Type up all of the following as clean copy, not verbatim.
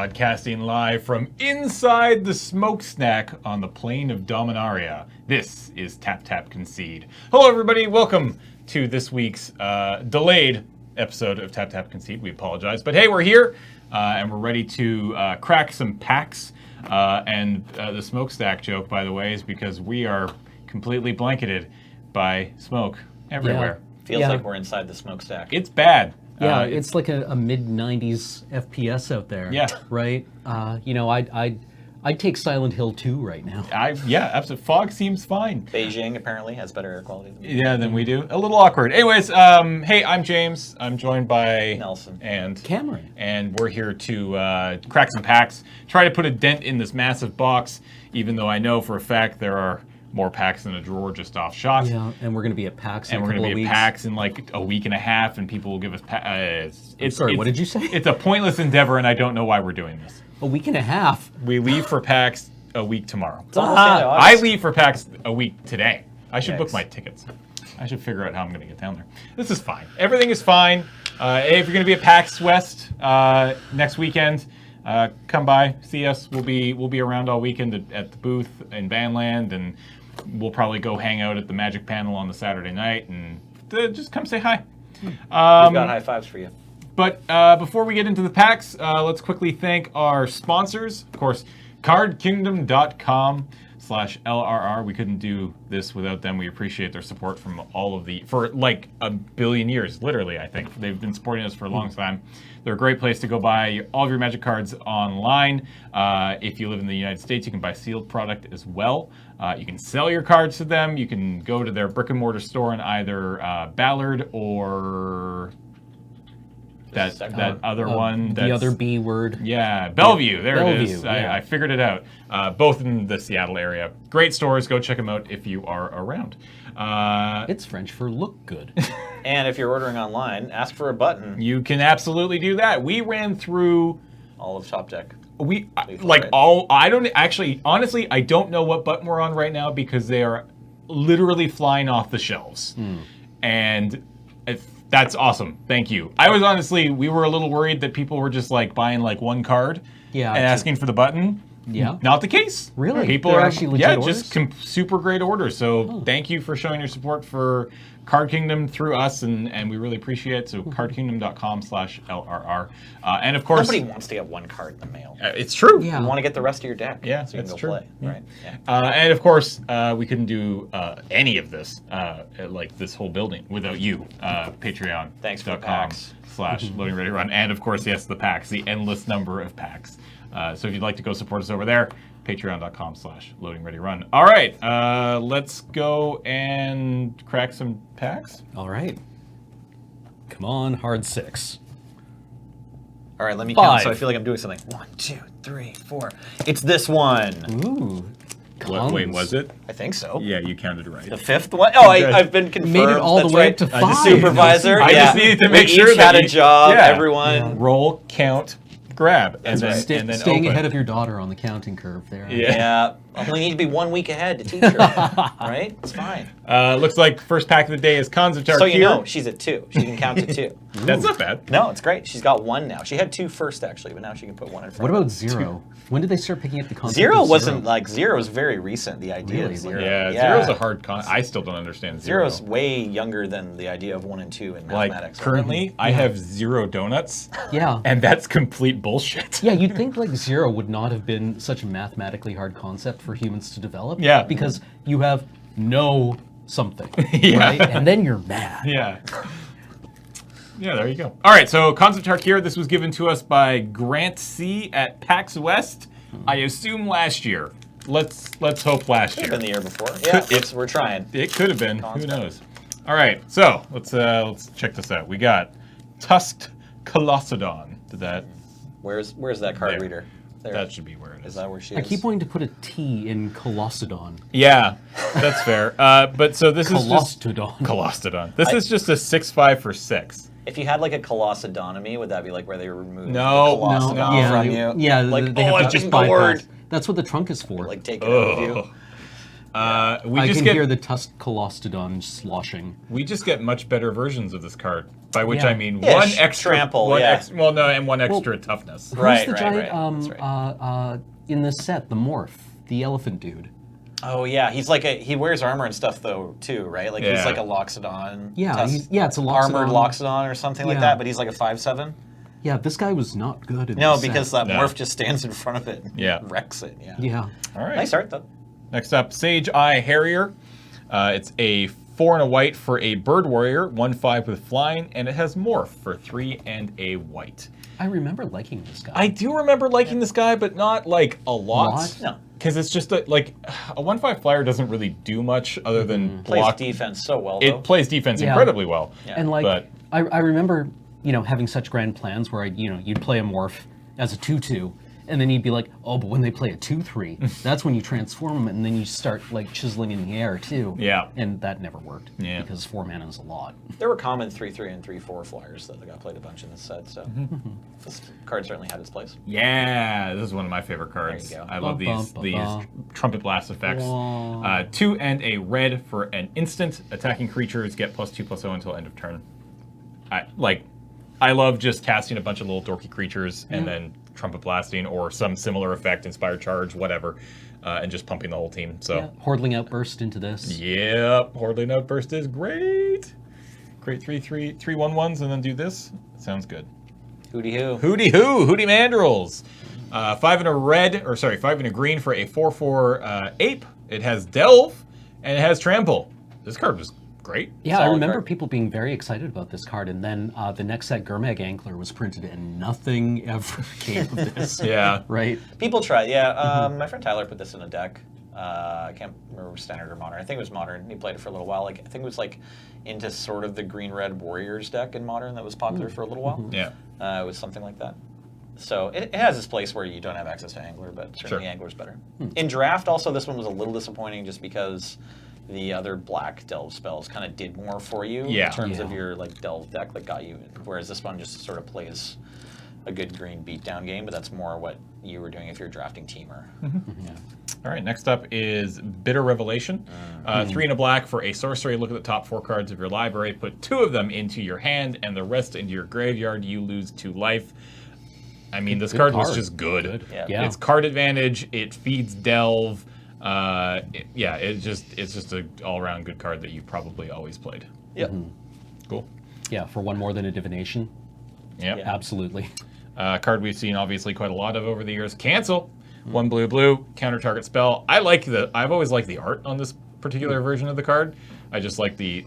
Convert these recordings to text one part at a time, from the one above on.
Broadcasting live from inside the smokestack on the plain of Dominaria. This is Tap Tap Concede. Hello everybody, welcome to this week's delayed episode of Tap Tap Concede. We apologize, but hey, we're here and we're ready to crack some packs. And the smokestack joke, by the way, is because we are completely blanketed by smoke everywhere. Yeah. Feels like we're inside the smokestack. It's bad. Yeah, it's like a mid-90s FPS out there. Yeah. Right? I'd take Silent Hill 2 right now. Yeah, absolutely. Fog seems fine. Beijing apparently has better air quality than we do. Yeah, than we do. A little awkward. Anyways, hey, I'm James. I'm joined by Nelson and Cameron. And we're here to crack some packs, try to put a dent in this massive box, even though I know for a fact there are more packs in a drawer just off shot. Yeah, and we're going to be at PAX in a couple of weeks. And we're going to be at PAX in like a week and a half, and people will give us sorry, what did you say? It's a pointless endeavor, and I don't know why we're doing this. A week and a half? We leave for PAX a week tomorrow. It's almost the end of August. I leave for PAX a week today. I should book my tickets. I should figure out how I'm going to get down there. This is fine. Everything is fine. If you're going to be at PAX West next weekend, come by, see us. We'll be around all weekend at the booth in Vanland, and we'll probably go hang out at the Magic panel on the Saturday night, and just come say hi. We've got high fives for you. But before we get into the packs, let's quickly thank our sponsors. Of course, cardkingdom.com/LRR. We couldn't do this without them. We appreciate their support for like a billion years, literally, I think. They've been supporting us for a long time. They're a great place to go buy all of your Magic cards online. If you live in the United States, you can buy sealed product as well. You can sell your cards to them. You can go to their brick and mortar store in either Ballard or that other one. The other B word. Yeah, Bellevue. There it is. Yeah. I figured it out. Both in the Seattle area. Great stores. Go check them out if you are around. It's French for look good. And if you're ordering online, ask for a button. You can absolutely do that. We ran through all of Top Deck. Honestly, I don't know what button we're on right now because they are literally flying off the shelves. And that's awesome. Thank you. We were a little worried that people were just like buying like one card and asking for the button. Yeah. Not the case. Really? People They're are actually legit orders? just super great orders. So thank you for showing your support for Card Kingdom through us, and we really appreciate it. So cardkingdom.com/LRR. And of course, nobody wants to get one card in the mail. It's true. Yeah. You want to get the rest of your deck. Yeah, so you can it's go true. play. Yeah. Right. Yeah. And of course, we couldn't do any of this, like this whole building, without you. Patreon. Thanks for the packs. /LoadingReadyRun. And of course, yes, the packs, the endless number of packs. So if you'd like to go support us over there, patreon.com/LoadingReadyRun. All right, let's go and crack some packs. All right. Come on, hard 6. All right, let me 5. count so I feel like I'm doing something. 1, 2, 3, 4. It's this one. Ooh. Wait, was it? I think so. Yeah, you counted right. The 5th one? Oh, I've been confirmed. Made it all That's the way right. up to I just 5. Supervisor. I just needed to make we sure each that had a job. yeah. Everyone. Roll, count, grab, and then Staying open. ahead of your daughter on the counting curve there. Yeah. I only need to be 1 week ahead to teach her. Right? It's fine. Looks like first pack of the day is Cons of Tarkir. So you know, she's at 2. She can count to 2. That's not bad. No, it's great. She's got 1 now. She had 2 first, actually, but now she can put 1 in front. What about 0? When did they start picking up the concept 0 of wasn't like 0 is very recent. The idea Really? of 0. Yeah, zero's a hard con. I still don't understand 0. 0's way younger than the idea of 1 and 2 in Like mathematics. currently, I have 0 donuts, Yeah. and that's complete bullshit. Yeah, you'd think like 0 would not have been such a mathematically hard concept for humans to develop. Yeah. Because you have no something, Yeah. right? And then you're mad. Yeah. Yeah, there you go. All right, so Cons of Tarkir, this was given to us by Grant C. at PAX West. I assume last year. Let's hope last Could have year. been the year before. Yeah, we're trying. It could have been. Who knows? All right, so let's check this out. We got Tusked Colossodon. Did that? Where's that card There. reader? There. That should be where it Is is. that where she I is? keep wanting to put a T in Colossodon. Yeah, that's fair. But so this is just Colossodon. Colossodon. This is just a 6/5 for 6. If you had like a colossodomy, would that be like where they remove No, the no, colossodon yeah, from you? yeah, Like, they have oh, to I'm just bored. bypass. That's what the trunk is for. Like take it out of you. We I just can get hear the tusked Colostodon sloshing. we just get much better versions of this card. By which Yeah. I mean Yeah, one extra trample, one yeah. and one extra toughness. Who's Right, the right, giant right. That's right. in this set? The morph, the elephant dude. Oh yeah, he's like he wears armor and stuff though too, right? Like he's Yeah. like a Loxodon. Yeah, it's a Loxodon. armored Loxodon or something like Yeah. that, but he's like a 5/7. Yeah, this guy was not good in No, this because set. that No. morph just stands in front of it and Yeah. wrecks it. Yeah. Yeah. All right. Nice art though. Next up, Sage Eye Harrier. It's a 4 and a white for a bird warrior, 1/5 with flying, and it has morph for 3 and a white. I remember liking this guy. I do remember liking this guy, but not like a lot. Lot? No. Because it's just like a 1/5 flyer doesn't really do much other than Plays block. defense so well though. It plays defense Yeah. incredibly well. Yeah. And like, But- I remember, having such grand plans where you'd play a morph as a 2/2, and then you'd be like, oh, but when they play a 2/3, that's when you transform them, and then you start like chiseling in the air too. Yeah. And that never worked. Yeah. Because 4 mana is a lot. There were common 3/3 and 3/4 flyers that got played a bunch in this set, so this card certainly had its place. Yeah, this is one of my favorite cards. There you go. I love these Ba-ba-ba-ba. trumpet blast effects. Wah. 2 and a red for an instant. Attacking creatures get +2/+0 until end of turn. I love just casting a bunch of little dorky creatures and then trumpet blasting or some similar effect, inspired charge, whatever, and just pumping the whole team. So. Yeah. Hordling Outburst into this. Yep, Hordling Outburst is great. Create 3/3/1/1s and then do this. Sounds good. Hooty hoo. Hooty hoo, Hooty Mandrills. 5 and a green for a 4/4 ape. It has Delve and it has Trample. This card was great. Yeah, I Solid remember card. people being very excited about this card, and then the next set, Gurmag Angler, was printed, and nothing ever came of this. Yeah. Right? People tried, yeah. My friend Tyler put this in a deck. I can't remember standard or modern. I think it was modern. He played it for a little while. I think it was like into sort of the green-red Warriors deck in modern that was popular for a little while. Yeah. It was something like that. So it has this place where you don't have access to Angler, but certainly Sure. Angler's better. In draft, also, this one was a little disappointing just because the other black Delve spells kind of did more for you Yeah. in terms of Yeah. your like Delve deck that got you in. Whereas this one just sort of plays a good green beatdown game, but that's more what you were doing if you're drafting Teamer. All right, next up is Bitter Revelation. 3 and a black for a sorcery. Look at the top 4 cards of your library. Put 2 of them into your hand and the rest into your graveyard. You lose 2 life. I mean, this Good card was card. just good. Yeah. Yeah. It's card advantage. It feeds Delve. It's just an all-around good card that you probably always played. Yep. Cool. Yeah, for one more than a divination. Yep. Yeah. Absolutely. Card we've seen obviously quite a lot of over the years. Cancel. 1 blue, counter target spell. I've always liked the art on this particular version of the card. I just like the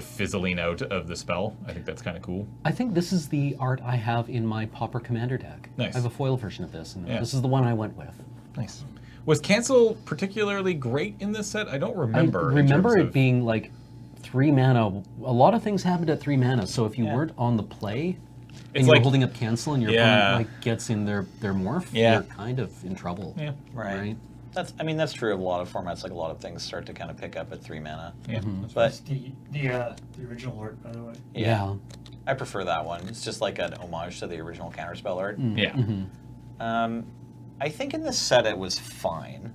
fizzling out of the spell. I think that's kind of cool. I think this is the art I have in my Pauper Commander deck. Nice. I have a foil version of this, and Yeah. this is the one I went with. Nice. Was cancel particularly great in this set? I don't remember. I remember in terms it of- being like 3 mana. A lot of things happened at 3 mana, so if you Yeah. weren't on the play, It's and you're like- holding up cancel and your Yeah. opponent gets in their morph, Yeah. you're kind of in trouble. Yeah. Right. That's true of a lot of formats. Like a lot of things start to kind of pick up at 3 mana. Yeah. But It's the original art, by the way. Yeah. I prefer that one. It's just like an homage to the original counterspell art. Yeah. I think in this set it was fine.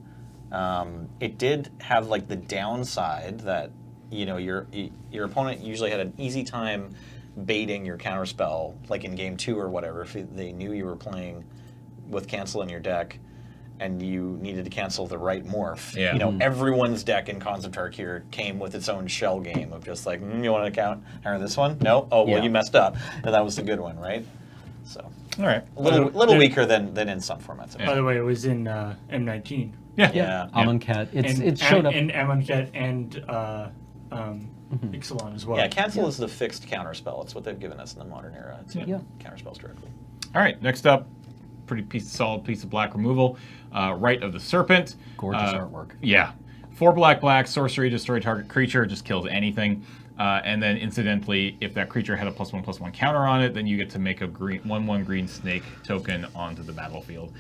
It did have like the downside that your opponent usually had an easy time baiting your counterspell, like in game 2 or whatever. If they knew you were playing with cancel in your deck, and you needed to cancel the right morph. Yeah. Everyone's deck in Cons of Tarkir came with its own shell game of just like, you want to counter this one? No? Oh, well, Yeah. you messed up. And that was the good one, right? So, All right. a little Yeah. weaker than in some formats. By the way, it was in M19. Yeah. Yeah. Amonkhet. And, It showed up. in Amonkhet and Ixalan as well. Yeah, cancel is the fixed counterspell. It's what they've given us in the modern era. It's Yeah. counterspells directly. All right. Next up, solid piece of black removal. Rite of the Serpent. Gorgeous artwork. Yeah. 4 black, sorcery, destroy target creature, just kills anything. And then incidentally, if that creature had a +1/+1 counter on it, then you get to make a 1/1 green snake token onto the battlefield.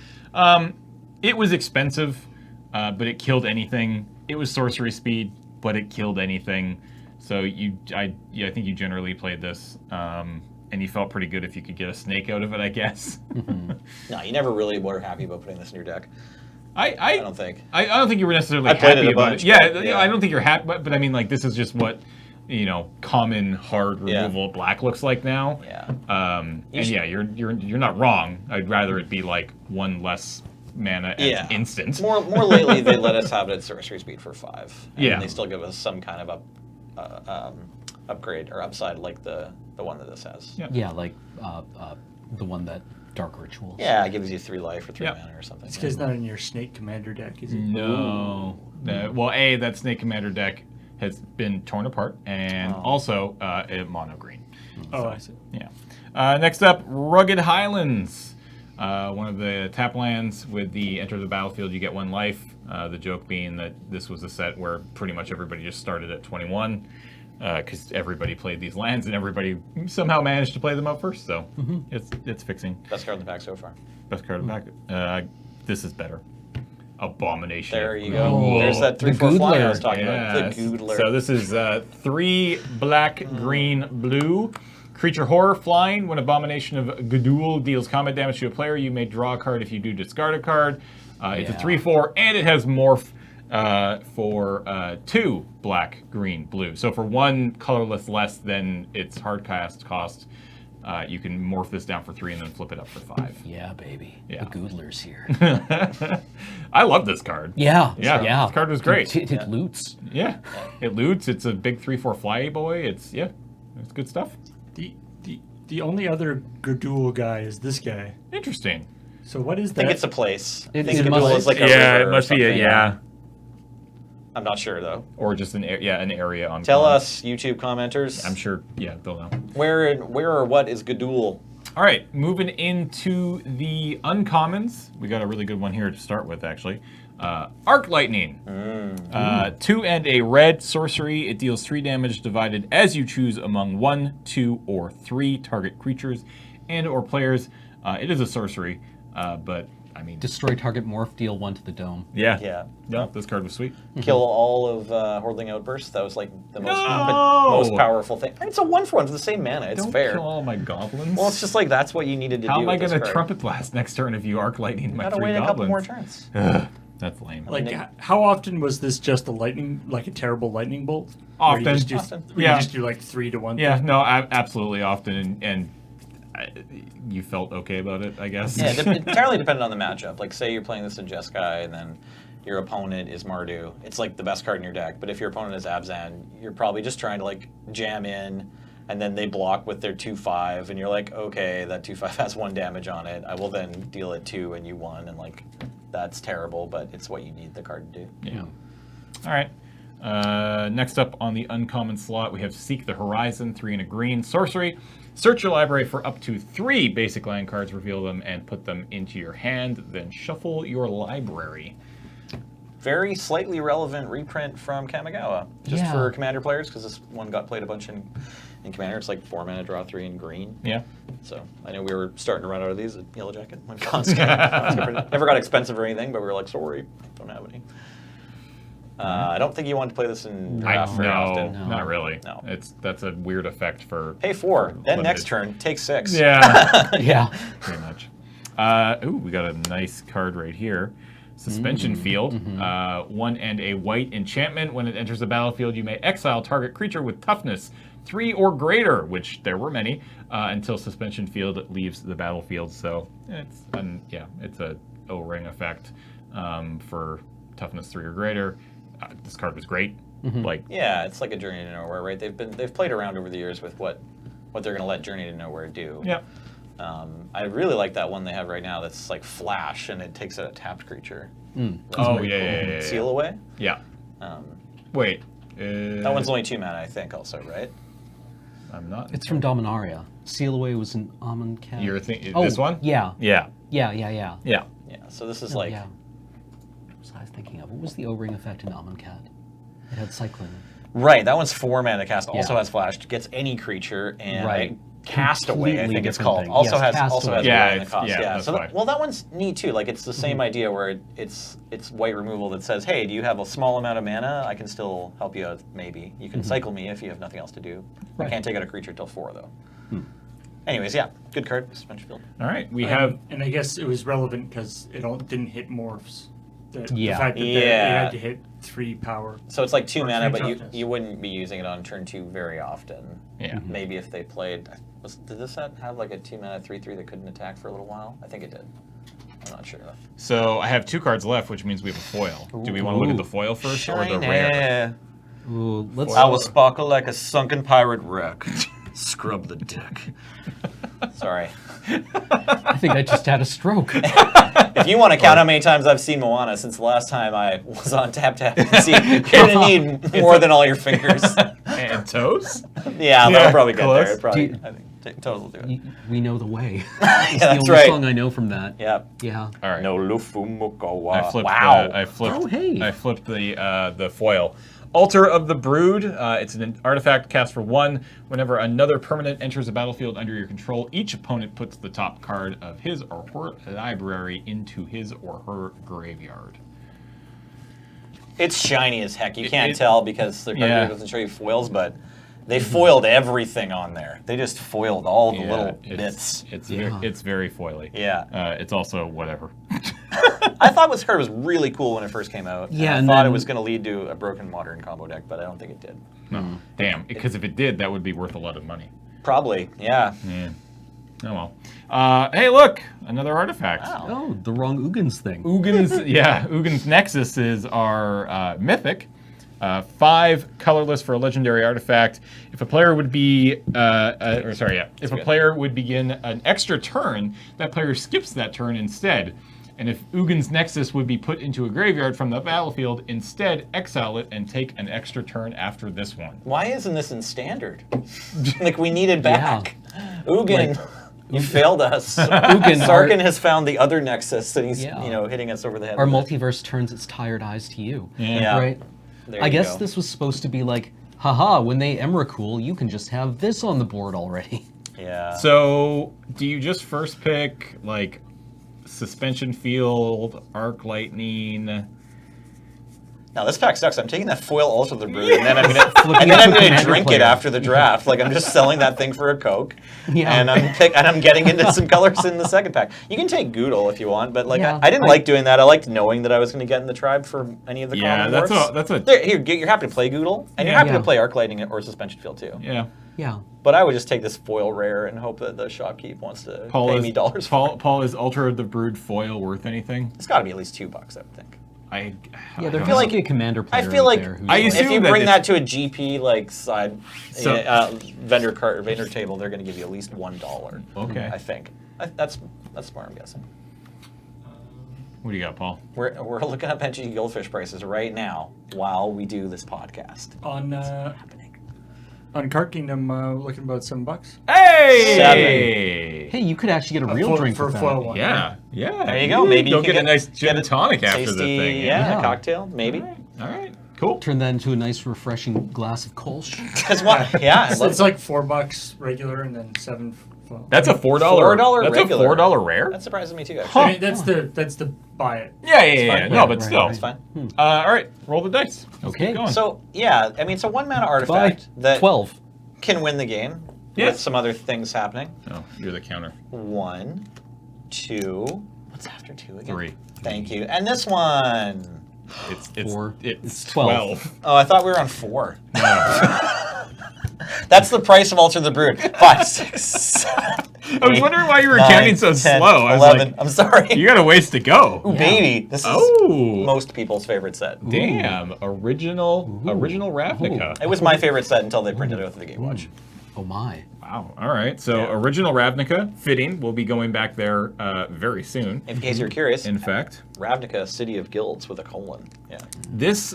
It was expensive, but it killed anything. It was sorcery speed, but it killed anything. So I think you generally played this, and you felt pretty good if you could get a snake out of it, I guess. No, you never really were happy about putting this in your deck. I don't think. I don't think you were necessarily I played happy it a about bunch, it. Yeah, but, yeah. I don't think you're happy, but I mean, like, this is just what, common hard Yeah. removal black looks like now. Yeah. And yeah, you're not wrong. I'd rather it be like one less mana and instant. More lately, they let us have it at sorcery speed for 5. And Yeah. they still give us some kind of upgrade or upside like the one that this has. Yeah. Yeah, like the one that Dark Rituals. Yeah, it gives you 3 life or 3 Yeah. mana or something. It's because not in your Snake Commander deck, is it? No. Well, that Snake Commander deck has been torn apart, and also a mono green. Oh, I see. Yeah. Next up, Rugged Highlands. One of the tap lands with the enter the battlefield, you get 1 life. The joke being that this was a set where pretty much everybody just started at 21 because everybody played these lands and everybody somehow managed to play them out first. So it's fixing. Best card in the pack so far. Best card in the pack. This is better. Abomination. There you go. Whoa. There's that 3/4 fly I was talking about. The Goodler. So this is 3 black, green, blue. Creature horror flying. When Abomination of Gudul deals combat damage to a player, you may draw a card. If you do, discard a card. It's a 3/4, and it has morph for 2 black, green, blue. So for 1 colorless less than its hardcast cost, you can morph this down for 3 and then flip it up for 5. Yeah, baby. Yeah. The Goodler's here. I love this card. Yeah. This card was great. It loots. Yeah, it loots. It's a big 3/4 flyy boy. It's good stuff. The only other Gurdul guy is this guy. Interesting. So what is I that? think it's a place. I It- think it Gudul must- is like a Yeah, river it or must be something. I'm not sure though. or just an area on. Tell con. us, YouTube commenters. I'm sure. Yeah, they'll know. Where or what is Gudul? All right, moving into the uncommons. We got a really good one here to start with, actually. Arc Lightning. 2 and a red sorcery. It deals 3 damage divided as you choose among 1, 2, or 3 target creatures and or players. It is a sorcery, but I mean, Destroy target morph, deal 1 to the dome. yeah. Yeah. No, this card was sweet. Kill all of Hordling Outburst. That was like the most No! most powerful thing. It's a 1/1 for the same mana. It's Don't fair. kill all my goblins. Well, it's just like that's what you needed to How do. am I with this going to card. trumpet blast next turn if you arc lightning my Gotta 3 wait a goblins? couple more turns. That's lame. Like, how often was this just a lightning, like a terrible lightning bolt? Often. Where you just do, Often. where Yeah. you just do like 3 to 1. Yeah, no, absolutely often, and you felt okay about it, I guess. Yeah, it entirely depended on the matchup. Like, say you're playing this in Jeskai, and then your opponent is Mardu. It's like the best card in your deck. But if your opponent is Abzan, you're probably just trying to like jam in, and then they block with their 2/5, and you're like, okay, that 2/5 has 1 damage on it. I will then deal it 2, and you won, and like, that's terrible, but it's what you need the card to do. Yeah. All right. Next up on the uncommon slot, we have Seek the Horizon, 3 and a green sorcery. Search your library for up to 3 basic land cards, reveal them, and put them into your hand. Then shuffle your library. Very slightly relevant reprint from Kamigawa, just Yeah. for Commander players, because this one got played a bunch in Commander. It's like 4 mana, draw 3 in green. Yeah. So I know we were starting to run out of these at Yellow Jacket when cons never got expensive or anything, but we were like, sorry, don't have any. I don't think you want to play this in draft very often. No, not really. No. That's a weird effect for. Pay 4, then Limited. next turn, take 6. Yeah. Yeah. Pretty much. Ooh, we got a nice card right here. Suspension Field. 1 and a white enchantment. When it enters the battlefield, you may exile target creature with toughness 3 or greater, which there were many, until Suspension Field leaves the battlefield. So it's it's a O-ring effect for toughness 3 or greater. This card was great. Like, Yeah, it's like a Journey to Nowhere, right? They've played around over the years with what they're going to let Journey to Nowhere do. yeah. I really like that one they have right now that's like Flash, and it takes out a tapped creature. That's Oh, very yeah. Seal Away? Yeah. Um, Wait. that one's only 2 mana, I think, also, right? I'm not. It's from Dominaria. Seal Away was an Almond Cat. You're thinking Oh, this one? Yeah. Yeah. Yeah. Yeah. Yeah, so this is like... Yeah. What was I thinking of? What was the O-ring effect in Almond Cat? It had cycling. Right, that one's 4 mana cast, also Yeah. has Flash, gets any creature, and Right. Castaway, I Completely think it's different called. thing. Also Yes, has Castaway. Yeah, away in the it's- cost. yeah, Yeah, that's so why. well, that one's neat too. Like it's the same idea where it's white removal that says, hey, do you have a small amount of mana? I can still help you out. Maybe you can cycle me if you have nothing else to do. I Right. can't take out a creature till 4 though. Anyways, yeah, good card, Suspension Field. All right. We have. And I guess it was relevant because it didn't hit morphs. The Yeah. fact that Yeah. they had to hit 3 power. So it's like 2 Or mana, three but toughness. you wouldn't be using it on turn 2 very often. Yeah. Maybe if they played. Did this set have like a 2 mana 3/3 that couldn't attack for a little while? I think it did. I'm not sure. So I have 2 cards left, which means we have a foil. Do we want to look at the foil first or the rare? Ooh, let's. I will sparkle like a sunken pirate wreck. Scrub the deck. Sorry. I think I just had a stroke. If you want to count how many times I've seen Moana since the last time I was on Tap see, you're gonna need more than all your fingers. And toes? Yeah, that'll probably get close. there. It probably, Do you- I think Toes will do it. We know the way. Yeah, It's that's the only right. song I know from that. Yeah. Yeah. All right. No Lufumukawa. I flipped. Wow. I flipped. Oh, hey. I flipped the foil. Altar of the Brood. It's an artifact cast for 1. Whenever another permanent enters a battlefield under your control, each opponent puts the top card of his or her library into his or her graveyard. It's shiny as heck. You It- can't it- tell because the card Yeah. doesn't show you foils, but they foiled everything on there. They just foiled all the Yeah, little it's, bits. It's Yeah. it's very foily. Yeah. It's also whatever. I thought this card was really cool when it first came out. Yeah, I and thought it then- was going to lead to a broken modern combo deck, but I don't think it did. No, damn. Because if it did, that would be worth a lot of money. Probably, yeah. Yeah. Oh well. Hey, look, another artifact. Wow. Oh, the wrong Ugins thing. Ugin's, yeah, Ugin's Nexus is our mythic. 5 colorless for a legendary artifact. If a player would be, if a player would begin an extra turn, that player skips that turn instead. And if Ugin's Nexus would be put into a graveyard from the battlefield, instead exile it and take an extra turn after this one. Why isn't this in standard? Like, we need it back. Ugin, you failed us. Ugin, Sarkin has found the other Nexus, and he's Yeah. hitting us over the head. Our with it. multiverse turns its tired eyes to you. Yeah. Right? There I you guess go. this was supposed to be like, haha, when they Emrakul, you can just have this on the board already. Yeah. So, do you just first pick, like, Suspension Field, Arc Lightning? Now this pack sucks. I'm taking that foil Altar of the Brood, and then I'm Flipping gonna it to a commander drink it player. after the draft. Like I'm just selling that thing for a Coke, Yeah. and I'm getting into some colors in the second pack. You can take Goodle if you want, but like Yeah, I didn't I- like doing that. I liked knowing that I was going to get in the tribe for any of the Yeah, common that's morphs. a that's a There, here, you're happy to play Goodle, and you're Yeah. happy Yeah. to play Arc Lightning or Suspension Field too. yeah. Yeah. But I would just take this foil rare and hope that the shopkeep wants to pay me dollars for it. Paul, is Altar of the Brood foil worth anything? It's got to be at least $2, I would think. Yeah, there I feel like- like a commander I player feel out like there who's I like- assume if you that bring it's- that to a GP like side So- vendor table, they're going to give you at least $1. Okay. I think that's smart. I'm guessing. What do you got, Paul? We're looking up NG Goldfish prices right now while we do this podcast. On Card Kingdom, looking about $7. Hey! hey, you could actually get a real drink for with a that. foil one. Yeah, yeah. There you go. Maybe you'll you can get a nice get gin and tonic after tasty, the thing. yeah, Yeah. a cocktail maybe. All right. Cool. Turn that into a nice, refreshing glass of Kolsch. Because what? Yeah, It's like $4 regular and then $7. Well, That's a $4. $4 That's regular. a $4 rare. that surprises me too. Actually, I mean, that's the buy it. Yeah. fine. No, but Right, still. right. it's fine. All right. Roll the dice. Let's Okay. keep going. So yeah, I mean, it's a 1 mana Bye. artifact that 12. can win the game Yeah. with some other things happening. Oh, you're the counter. 1, 2. What's after 2 again? 3. Thank you. And this one. It's 4. It's It's 12. 12. Oh, I thought we were on 4. That's the price of Altar of the Brood. 5, 6, 7. I was wondering why you were 9, counting so 10, slow. I was 11. like, I'm sorry. you got a ways to go. Ooh, baby. This is Oh. most people's favorite set. Damn. Original Ravnica. It was my favorite set until they printed it with the Game Watch. Oh my. Wow. All right. So Yeah. original Ravnica, fitting. We'll be going back there very soon. In case you're curious, In fact, Ravnica, City of Guilds with a colon. Yeah. this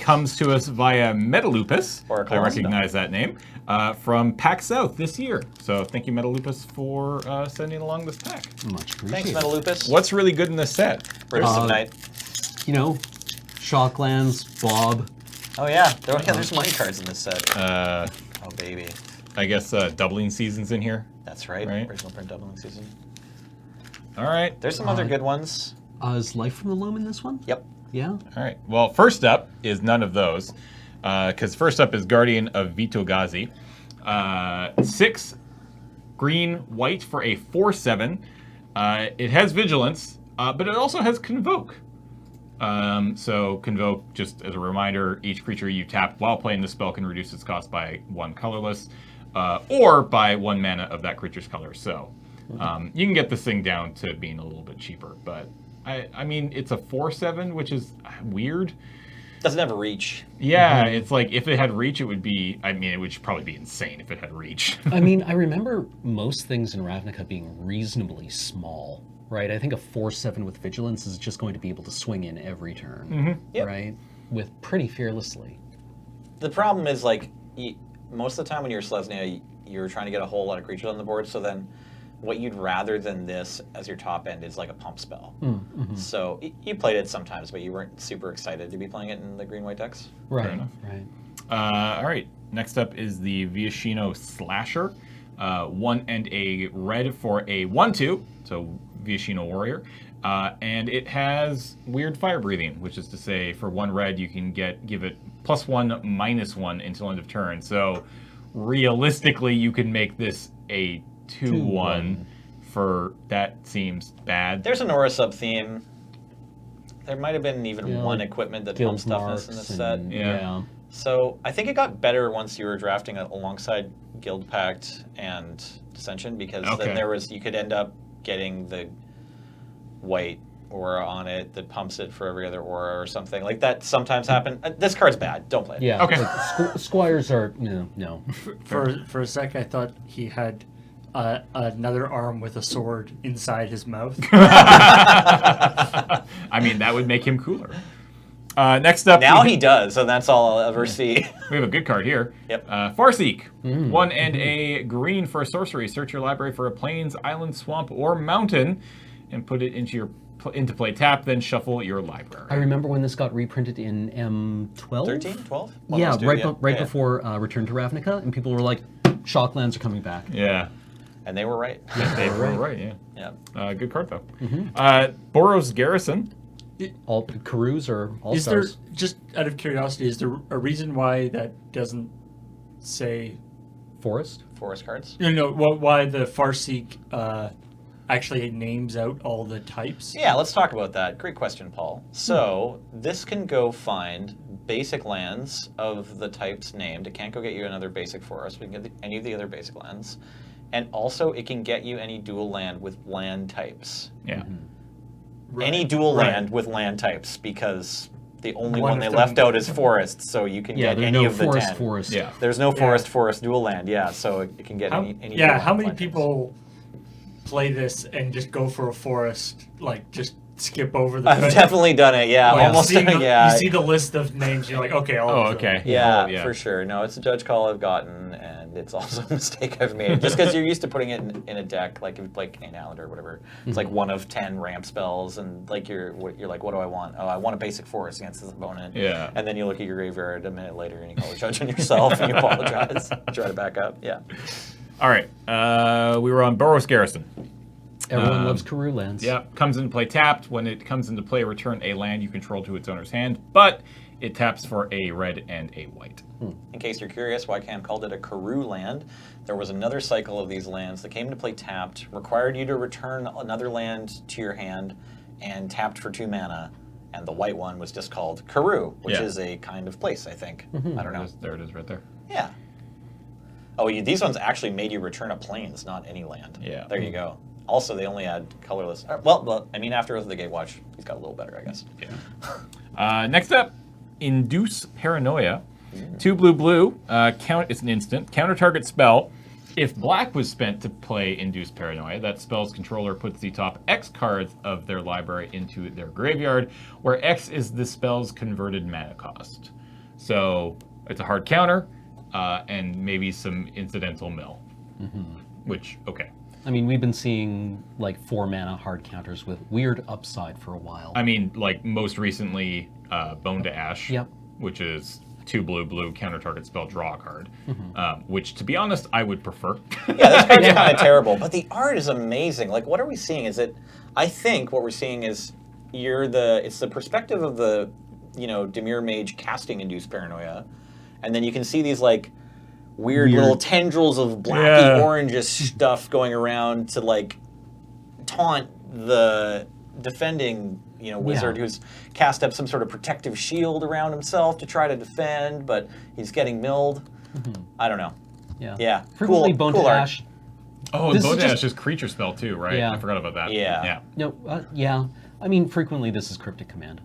comes to us via Metalupus. Or a I colon recognize that name from Pack South this year. So thank you, Metalupus, for sending along this pack. Much appreciated. Thanks, Metalupus. What's really good in this set? British of Night. You know, Shocklands, Bob. Oh yeah, there's money cards in this set. Oh baby. I guess doubling seasons in here. That's right. Right. Original print doubling season. All right. There's some other good ones. Is Life from the Loam in this one? Yep. Yeah. All right. Well, first up is none of those, because first up is Guardian of Vito Ghazi. 6 green, white for a 4/7. It has Vigilance, but it also has Convoke. So Convoke, just as a reminder, each creature you tap while playing the spell can reduce its cost by 1 colorless, or by 1 mana of that creature's color. So you can get this thing down to being a little bit cheaper, but I mean, it's a 4/7, which is weird. Doesn't have a reach. Yeah, it's like if it had reach, it would be. I mean, it would probably be insane if it had reach. I mean, I remember most things in Ravnica being reasonably small, right? I think a 4/7 with Vigilance is just going to be able to swing in every turn, Yep. right? With pretty fearlessly. The problem is, like, most of the time when you're Selesnya, you're trying to get a whole lot of creatures on the board, so then what you'd rather than this as your top end is like a pump spell. So you played it sometimes, but you weren't super excited to be playing it in the green-white decks. Right, enough. right. All right. Next up is the Viashino Slasher. 1 and a red for a 1/2, so Viashino Warrior. And it has weird fire breathing, which is to say for 1 red you can give it +1/-1 until end of turn. So realistically you can make this a 2/1 for that seems bad. There's an aura sub-theme. There might have been even one equipment that pumps toughness in the set. Yeah. So I think it got better once you were drafting alongside Guild Pact and Dissension, because then you could end up getting the white aura on it that pumps it for every other aura or something. Like that sometimes happen. This card's bad. Don't play it. Yeah. Okay. Like, squires are no. For a sec, I thought he had another arm with a sword inside his mouth. I mean, that would make him cooler. Next up, Now he does, and that's all I'll ever see. we have a good card here. Yep. Farseek. 1 and a green for a sorcery. Search your library for a plains, island, swamp, or mountain, and put it into play tap. Then shuffle your library. I remember when this got reprinted in M12. 13, 12? Yeah, right before Return to Ravnica, and people were like, "Shocklands are coming back." Yeah. And they were right. They were right. Yeah. Yeah. Good card though. Boros Garrison. All Karus or all Is there, stars. just out of curiosity, is there a reason why that doesn't say Forest? Forest cards. why the Farseek actually names out all the types? Yeah, let's talk about that. Great question, Paul. So this can go find basic lands of the types named. It can't go get you another basic forest. We can get any of the other basic lands. And also it can get you any dual land with land types. Yeah. Right. Any dual land with land types, because the only One one they of left them- out is forest, so you can Yeah, get there's any no of the forest. 10. Forest. Yeah. There's no Yeah. forest dual land, so it can get any dual how land many land types. people play this and just go for a forest, like just skip over the I've definitely done it, yeah. Like, Almost, seeing yeah. You see the list of names, you're like, okay, Oh, okay. Yeah, Yeah. for sure. No, it's a judge call I've gotten, and it's also a mistake I've made. Just because you're used to putting it in a deck, like if you play Canadian Islander or whatever, it's like 1 of 10 ramp spells, and like you're like, what do I want? Oh, I want a basic forest against this opponent. Yeah. And then you look at your graveyard a minute later, and you call a judge on yourself, and you apologize, try to back up. Yeah. All right. We were on Boros Garrison. Everyone loves Karu lands. Yeah, comes into play tapped. When it comes into play, return a land you control to its owner's hand, but it taps for a red and a white. In case you're curious why Cam called it a Karu land, there was another cycle of these lands that came to play tapped, required you to return another land to your hand, and tapped for 2 mana. And the white one was just called Karu, which is a kind of place, I think. I don't know. There it is right there. Yeah. Oh, these ones actually made you return a plains, not any land. Yeah. There you go. Also, they only had colorless. Well, I mean, after the Gatewatch, he's got a little better, I guess. Yeah. Next up, Induce Paranoia. 2 blue. It's an instant. Counter target spell. If black was spent to play Induce Paranoia, that spell's controller puts the top X cards of their library into their graveyard, where X is the spell's converted mana cost. So it's a hard counter, and maybe some incidental mill. Which, okay. I mean, we've been seeing like 4 mana hard counters with weird upside for a while. I mean, like most recently, Bone to Ash, Yep. which is 2 blue, counter target spell, draw a card. Which, to be honest, I would prefer. Yeah, this card's kind of terrible, but the art is amazing. Like, what are we seeing? I think what we're seeing is it's the perspective of the, Demure Mage casting Induced Paranoia, and then you can see these like weird little tendrils of blacky orange stuff going around to like taunt the defending wizard who's cast up some sort of protective shield around himself to try to defend, but he's getting milled. I don't know. Yeah. Frequently Bone cool to art. Ash. Oh, This and is Bodash just- is creature spell too, right? Yeah. I forgot about that. Yeah. No, yeah. I mean, frequently this is Cryptic Command,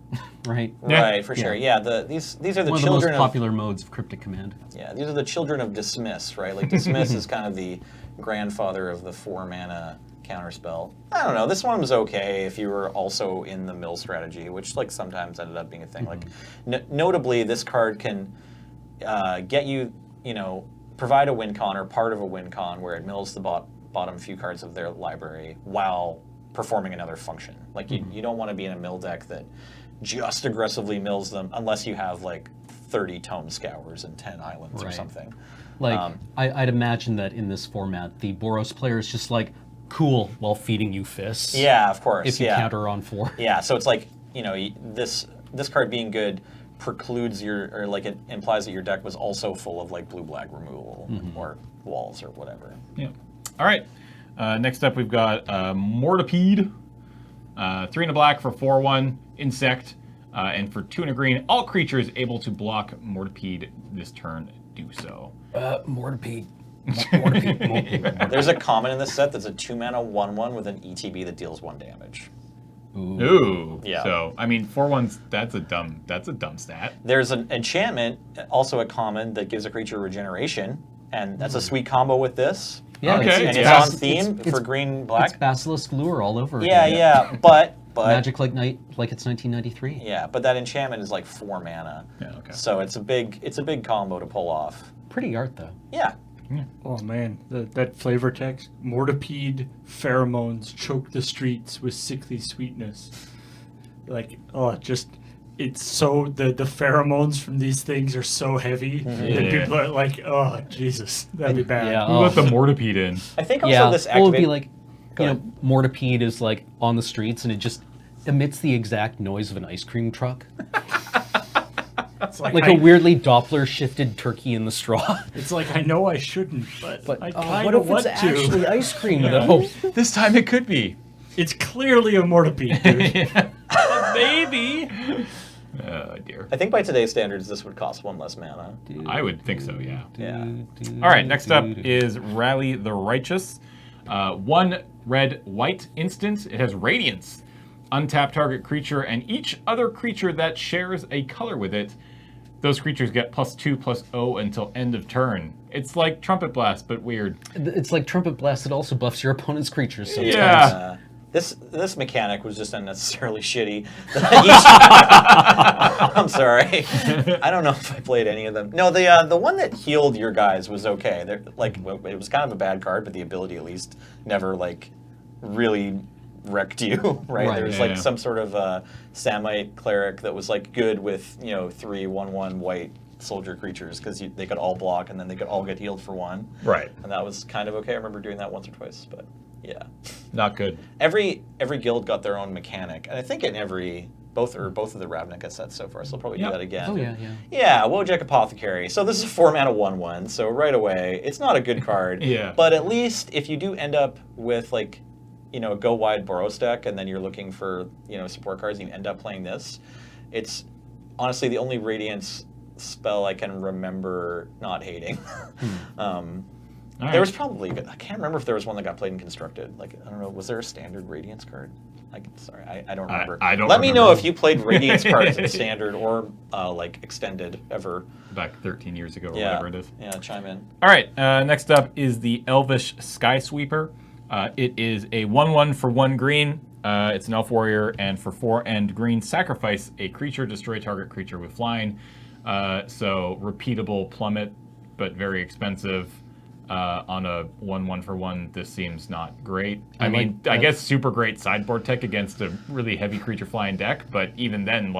right? Yeah. Right, for sure. Yeah, these are the One of the most children of popular modes of Cryptic Command. yeah, these are the children of Dismiss, right? Like Dismiss is kind of the grandfather of the 4-mana counterspell. I don't know. This one was okay if you were also in the mill strategy, which like sometimes ended up being a thing. Like notably, this card can get you, provide a win con or part of a win con where it mills the bottom few cards of their library while performing another function. Like you don't want to be in a mill deck that just aggressively mills them unless you have like 30 Tome Scours and 10 Islands or Right. something. Like, I'd imagine that in this format, the Boros player is just like, cool, while feeding you fists. Yeah, of course. If you yeah. counter on 4. Yeah, so it's like, this card being good precludes it implies that your deck was also full of like blue-black removal or walls or whatever. Yeah. All right. Next up, we've got Mortipede. 3 and a black for 4/1 insect, and for 2 and a green, all creatures able to block Mortipede this turn do so. Mortipede. There's a common in this set that's a 2-mana 1/1 with an ETB that deals 1 damage. Ooh. Yeah. So I mean, 4/1s. That's a dumb stat. There's an enchantment, also a common, that gives a creature regeneration, and that's a sweet combo with this. Yeah, Okay, And yeah. it's on theme for green black. It's Basilisk Lure all over Yeah, again. yeah, but Magic like it's 1993. yeah, but that enchantment is like 4 mana. Yeah, okay. So it's a big combo to pull off. Pretty art though. Yeah. Oh man, that flavor text. Mortipede pheromones choke the streets with sickly sweetness. Like, it's so the pheromones from these things are so heavy that Yeah. people are like, oh Jesus, that'd be bad. Yeah. Who let the Mortipede in? I think also Yeah, this well, it'd activate. be like, Go ahead. Mortipede is like on the streets and it just emits the exact noise of an ice cream truck. It's Like a weirdly Doppler shifted turkey in the straw. It's like I know I shouldn't, but I kind what of if want it's to. actually ice cream though? This time it could be. It's clearly a Mortipede, dude. Maybe. Oh dear. I think by today's standards, this would cost 1 less mana. I would think so. Yeah. Yeah. All right, next up is Rally the Righteous. 1 red white instant. It has Radiance. Untap target creature and each other creature that shares a color with it. Those creatures get +2/+0 until end of turn. It's like Trumpet Blast, but weird. It's like Trumpet Blast. It also buffs your opponent's creatures sometimes. Yeah. This mechanic was just unnecessarily shitty. I'm sorry. I don't know if I played any of them. No, the one that healed your guys was okay. It was kind of a bad card, but the ability at least never really wrecked you, right? Right. There was Yeah, yeah. some sort of Samite cleric that was good with 3 1/1 white soldier creatures because they could all block and then they could all get healed for 1. Right. And that was kind of okay. I remember doing that once or twice, but yeah. Not good. Every guild got their own mechanic, and I think in both of the Ravnica sets so far, so they'll probably do Yep. that again. Oh yeah, yeah. Yeah, Wojak Apothecary. So this is a 4-mana 1/1, so right away, it's not a good card. Yeah. But at least if you do end up with a go wide Boros deck, and then you're looking for support cards, and you end up playing this, it's honestly the only Radiance spell I can remember not hating. All right. There was probably, I can't remember if there was one that got played in Constructed. I don't know, was there a standard Radiance card? Sorry, I don't remember. I don't Let me know remember. if you played Radiance cards in Standard or Extended ever. Back 13 years ago or Yeah, whatever it is. yeah, chime in. All right, next up is the Elvish Sky Sweeper. It is a 1/1 for 1 green. It's an elf warrior, and for 4 and green, sacrifice a creature, destroy target creature with flying. So repeatable plummet, but very expensive. On a 1/1 for 1, this seems not great. I mean, I guess super great sideboard tech against a really heavy creature flying deck, but even then,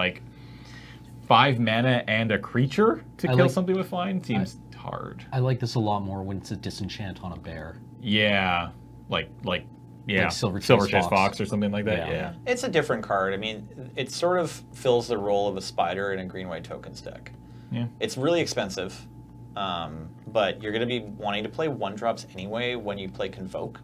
5 mana and a creature to kill something with flying seems hard. I like this a lot more when it's a disenchant on a bear. Yeah, yeah, Silverchase Fox or something like that. Yeah. Yeah. It's a different card. I mean, it sort of fills the role of a spider in a green-white tokens deck. Yeah. It's really expensive, but you're going to be wanting to play 1-drops anyway when you play Convoke.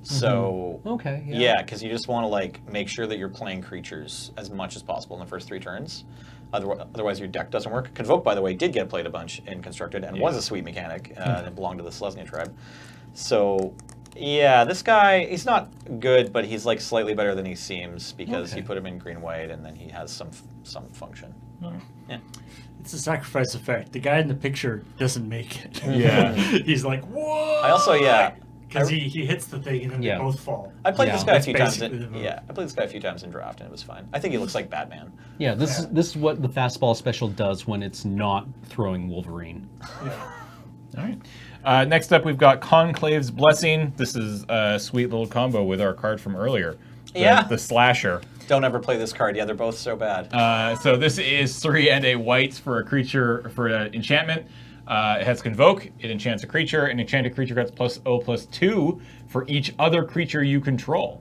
So Okay. yeah, because you just want to like make sure that you're playing creatures as much as possible in the first 3 turns. Otherwise, your deck doesn't work. Convoke, by the way, did get played a bunch in Constructed and was a sweet mechanic. And it belonged to the Selesnya tribe. So yeah, this guy, he's not good, but he's like slightly better than he seems because you put him in green-white and then he has some function. Yeah. It's a sacrifice effect. The guy in the picture doesn't make it. Yeah. He's like, whoa! I also, Because he hits the thing and then they both fall. I played this guy a That's few times. basically the move. I played this guy a few times in draft and it was fine. I think he looks like Batman. Yeah, this is what the fastball special does when it's not throwing Wolverine. All right. Next up, we've got Conclave's Blessing. This is a sweet little combo with our card from earlier. The Slasher. Don't ever play this card. Yeah, they're both so bad. So this is 3 and a white for a creature, for an enchantment. It has Convoke. It enchants a creature. An enchanted creature gets +0/+2 for each other creature you control.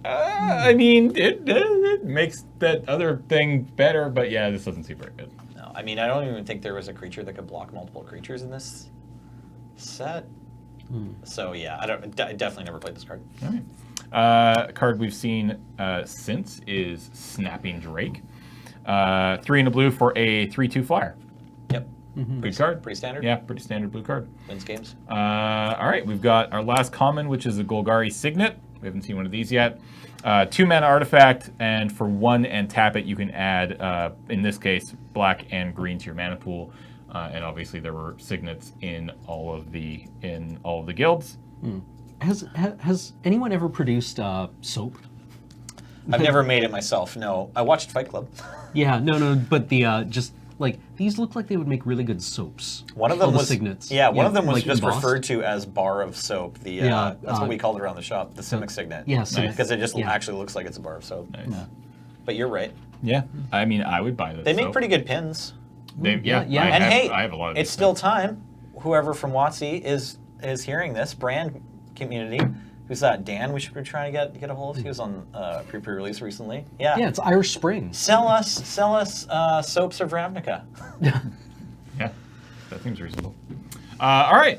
I mean, it makes that other thing better, but yeah, this doesn't seem very good. No, I mean, I don't even think there was a creature that could block multiple creatures in this set. So yeah, I definitely never played this card. All right. A card we've seen since is Snapping Drake. 3 and a blue for a 3/2 flyer. Yep. Good card. Pretty standard. Yeah, pretty standard blue card. Wins games. All right, we've got our last common, which is a Golgari Signet. We haven't seen one of these yet. 2 mana artifact, and for 1 and tap it, you can add, in this case, black and green to your mana pool. And obviously, there were signets in all of the guilds. Has anyone ever produced soap? I've never made it myself. No, I watched Fight Club. Yeah, no, but the just like these look like they would make really good soaps. One of them All the was signets. Yeah, one of them was like just embossed. referred to as bar of soap. The that's what we called it around the shop, the Simic Signet. Yeah, Simic. because it just Yeah. actually looks like it's a bar of soap. Nice. Yeah. But you're right. Yeah, I mean, I would buy this. They make pretty good pins. Yeah. I And hey, I have a lot of it's these still things. time. Whoever from WotC is hearing this brand community. Who's that? Dan? We should be trying to get a hold of. He was on pre-release recently. Yeah. Yeah, it's Irish Spring. Sell us soaps of Ravnica. Yeah, that seems reasonable. All right,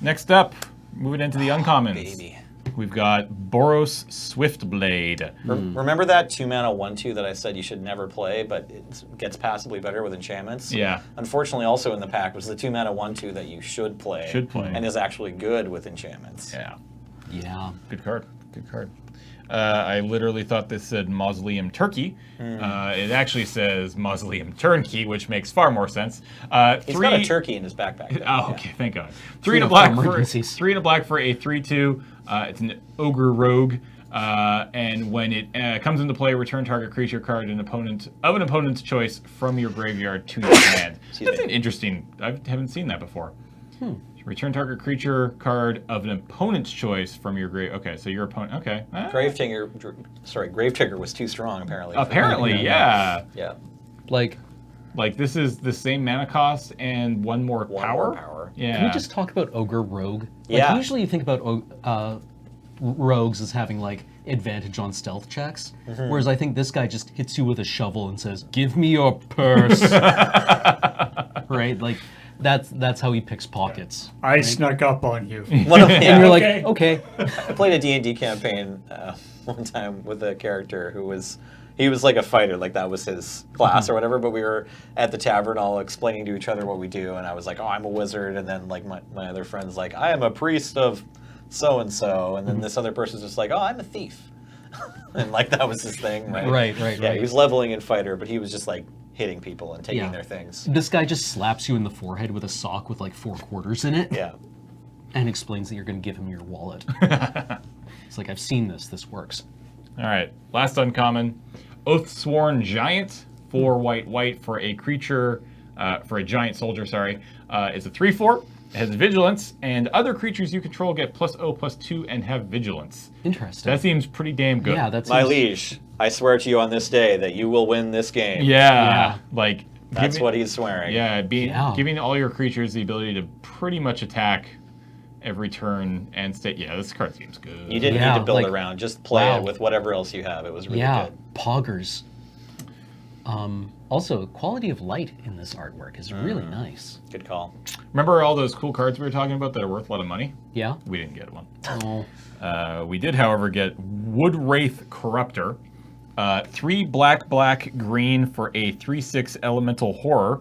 next up, moving into the uncommons. Baby. We've got Boros Swiftblade. Remember that 2 mana 1/2 that I said you should never play, but it gets passably better with enchantments? Yeah. Unfortunately, also in the pack was the 2 mana 1/2 that you should play. And is actually good with enchantments. Yeah. Yeah. Good card. Good card. I literally thought this said Mausoleum Turkey. It actually says Mausoleum Turnkey, which makes far more sense. He's got a turkey in his backpack. Though. Oh, okay, thank God. 3 and a For black for emergencies. 3 and a black for a 3/2. It's an ogre rogue, and when it comes into play, return target creature card of an opponent's choice from your graveyard to your hand. That's an interesting. I haven't seen that before. Return target creature card of an opponent's choice from your grave. Okay, so your opponent. Okay. Grave Digger was too strong apparently. Apparently, yeah. Yeah. Like, This is the same mana cost and one more power. Yeah. can we just talk about Ogre Rogue? Like, Yeah. Usually you think about rogues as having like advantage on stealth checks, whereas I think this guy just hits you with a shovel and says, "Give me your purse." Right? Like that's how he picks pockets. I snuck up on you. And you're like, Okay. okay. I played a D&D campaign one time with a character who was like a fighter, like that was his class or whatever, but we were at the tavern all explaining to each other what we do, and I was like, oh, I'm a wizard, and then like my other friend's like, I am a priest of so-and-so, and then this other person's just like, oh, I'm a thief. And like that was his thing, right? Right. Yeah, he was leveling in fighter, but he was just like hitting people and taking their things. This guy just slaps you in the forehead with a sock with like 4 quarters in it. Yeah. And explains that you're going to give him your wallet. It's like, I've seen this. This works. All right, last uncommon, Oathsworn Giant, 4 white for a creature, for a giant soldier. Sorry, it's a 3/4. It has vigilance, and other creatures you control get +0/+2 and have vigilance. Interesting. That seems pretty damn good. Yeah, that's My liege, I swear to you on this day that you will win this game. Yeah, like That's what he's swearing. Yeah, Yeah. giving all your creatures the ability to pretty much attack every turn and stay. Yeah, this card seems good. You didn't Yeah, need to build like, around. Just play wow. it with whatever else you have. It was really yeah, good. poggers. Also, quality of light in this artwork is really nice. Good call. Remember all those cool cards we were talking about that are worth a lot of money? Yeah. We didn't get one. Oh. We did, however, get Woodwraith Corruptor. 3 black, green for a 3/6 elemental horror.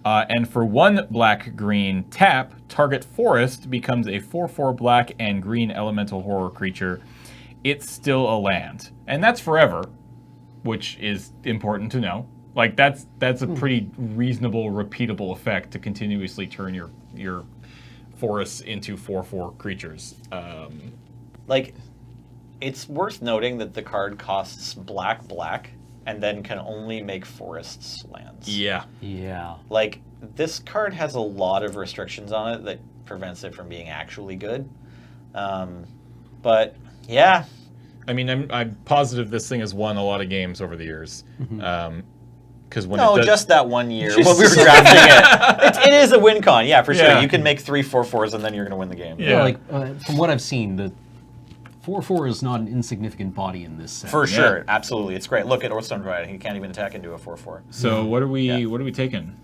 And for 1 black-green tap, target forest becomes a 4/4 black and green elemental horror creature. It's still a land. And that's forever, which is important to know. Like, that's a pretty reasonable, repeatable effect to continuously turn your forests into 4/4 creatures. Like, it's worth noting that the card costs black, and then can only make forests lands. Yeah. Yeah. Like, this card has a lot of restrictions on it that prevents it from being actually good. But, yeah. I mean, I'm positive this thing has won a lot of games over the years. Because when No, it does, just that one year when we were drafting it. It is a win con, yeah, for sure. Yeah. You can make 3 4/4s and then you're going to win the game. Yeah. Like, from what I've seen, the 4/4 is not an insignificant body in this set. For sure, absolutely. It's great. Look at Oathstone Riot. He can't even attack into a 4/4. So what are we taking?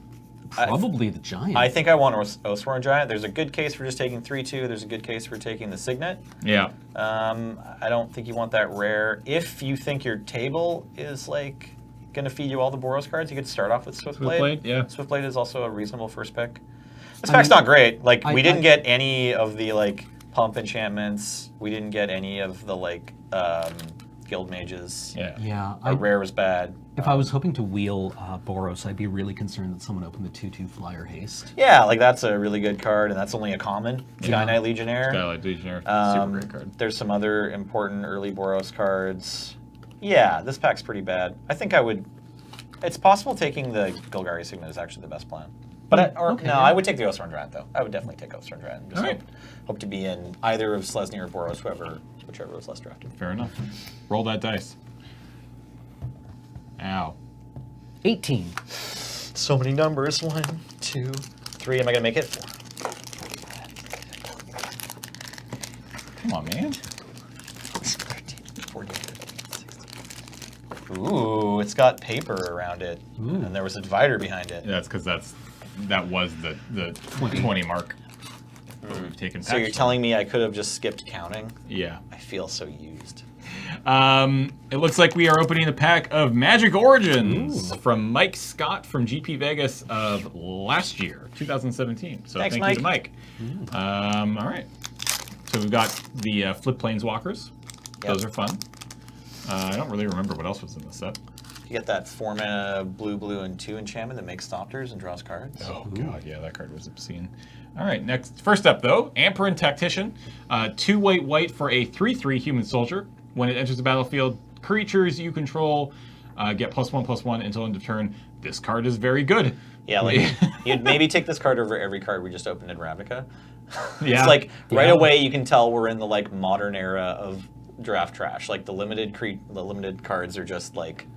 Probably the giant. I think I want Oathsworn Giant. There's a good case for just taking 3/2. There's a good case for taking the Signet. Yeah. I don't think you want that rare. If you think your table is like going to feed you all the Boros cards, you could start off with Swiftblade. Swiftblade, yeah. Swiftblade is also a reasonable first pick. This pack's not great. Like, we didn't get any of the like pump enchantments. We didn't get any of the like guild mages. Yeah. Yeah. Rare was bad. If I was hoping to wheel Boros, I'd be really concerned that someone opened the 2/2 Flyer Haste. Yeah, like that's a really good card, and that's only a common. Sky Knight Legionnaire. Skylight Legionnaire, super great card. There's some other important early Boros cards. Yeah, this pack's pretty bad. I think I would. It's possible taking the Golgari Signet is actually the best plan. But I would take the Oathsworn Giant though. I would definitely take Oathsworn Giant. Just hope to be in either of Selesnya or Boros, whichever was less drafted. Fair enough. Roll that dice. Ow. 18. So many numbers. 1, 2, 3. Am I gonna make it? 4. Come on, man. 14, 15, 16. Ooh, it's got paper around it, and there was a divider behind it. Yeah, that's because that was the 20 mark. We've taken. So you're telling me I could have just skipped counting? Yeah. I feel so used. It looks like we are opening a pack of Magic Origins from Mike Scott from GP Vegas of last year, 2017. So Thanks, thank you to Mike. All right. So we've got the Flip Planeswalkers. Yep. Those are fun. I don't really remember what else was in this set. You get that 4-mana blue, and 2 enchantment that makes Stompters and draws cards. Oh, God, yeah, that card was obscene. All right, first up, though, Amperin Tactician. 2 white for a 3/3 human soldier. When it enters the battlefield, creatures you control get +1/+1 until end of turn. This card is very good. Yeah, like, you'd maybe take this card over every card we just opened in Ravnica. Yeah. It's like, right away you can tell we're in the, like, modern era of draft trash. Like, the limited cards are just, like,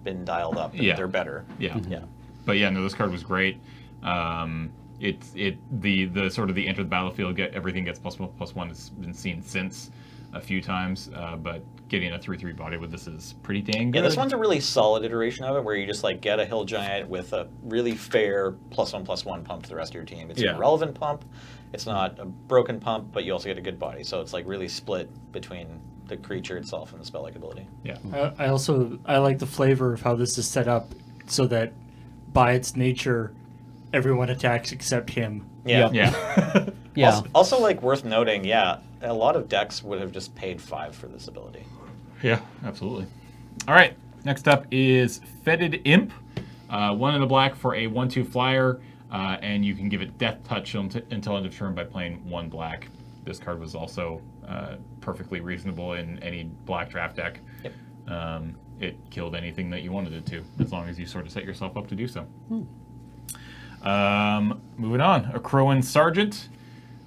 been dialed up. And they're better. Yeah. Yeah. But yeah, no, this card was great. The sort of the enter the battlefield, everything gets +1/+1 has been seen since a few times, but getting a 3/3 body with this is pretty dang good. Yeah, this one's a really solid iteration of it, where you just like get a hill giant with a really fair +1/+1 pump to the rest of your team. It's a relevant pump. It's not a broken pump, but you also get a good body. So it's like really split between the creature itself and the spell-like ability. Yeah. I like the flavor of how this is set up, so that by its nature, everyone attacks except him. Yeah. Yeah. Yeah. Also, like, worth noting, a lot of decks would have just paid 5 for this ability. Yeah, absolutely. All right, next up is Fetid Imp. 1 in the black for a 1/2 flyer, and you can give it Death Touch until end of turn by playing 1 black. This card was also perfectly reasonable in any black draft deck. Yep. It killed anything that you wanted it to, as long as you sort of set yourself up to do so. Moving on, a Crowan Sergeant.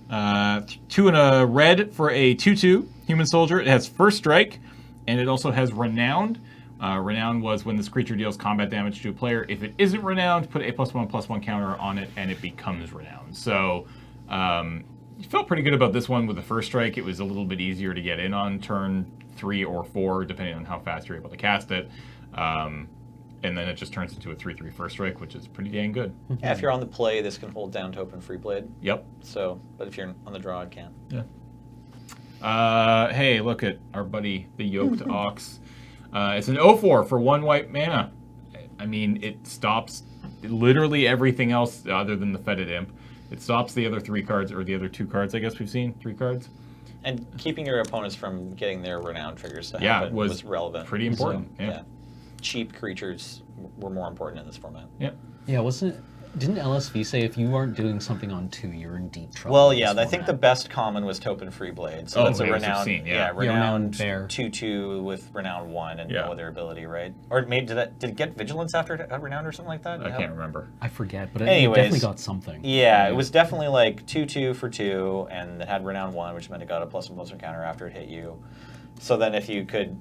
2 in a red for a 2/2 human soldier. It has first strike, and it also has Renowned. Renowned was when this creature deals combat damage to a player. If it isn't Renowned, put a +1/+1 counter on it, and it becomes Renowned. So you felt pretty good about this one with the first strike. It was a little bit easier to get in on turn 3 or 4, depending on how fast you're able to cast it. and then it just turns into a 3/3 first strike, which is pretty dang good. Yeah, if you're on the play, this can hold down to open free blade. Yep. So, but if you're on the draw, it can't. Yeah. Hey, look at our buddy, the Yoked Ox. It's an 0/4 for 1 white mana. I mean, it stops literally everything else other than the Fetid Imp. It stops the other 3 cards, or the other 2 cards, I guess we've seen. 3 cards. And keeping your opponents from getting their renown triggers to Yeah, happen was relevant. pretty important. So, yeah. Cheap creatures were more important in this format. Yep. Yeah, didn't LSV say if you aren't doing something on 2, you're in deep trouble? Well, in yeah, this I think the format? best common was Topen Free Blade. So Oh, that's a it was renowned, obscene, yeah. renowned bear. 2/2 with renown 1 and Yeah. no other ability, right? Or maybe did it get vigilance after renowned or something like that? I can't remember. I forget, but Anyways, it definitely got something. Yeah, it was definitely like 2/2 for 2, and it had renown 1, which meant it got a +1/+1 counter after it hit you. So then if you could,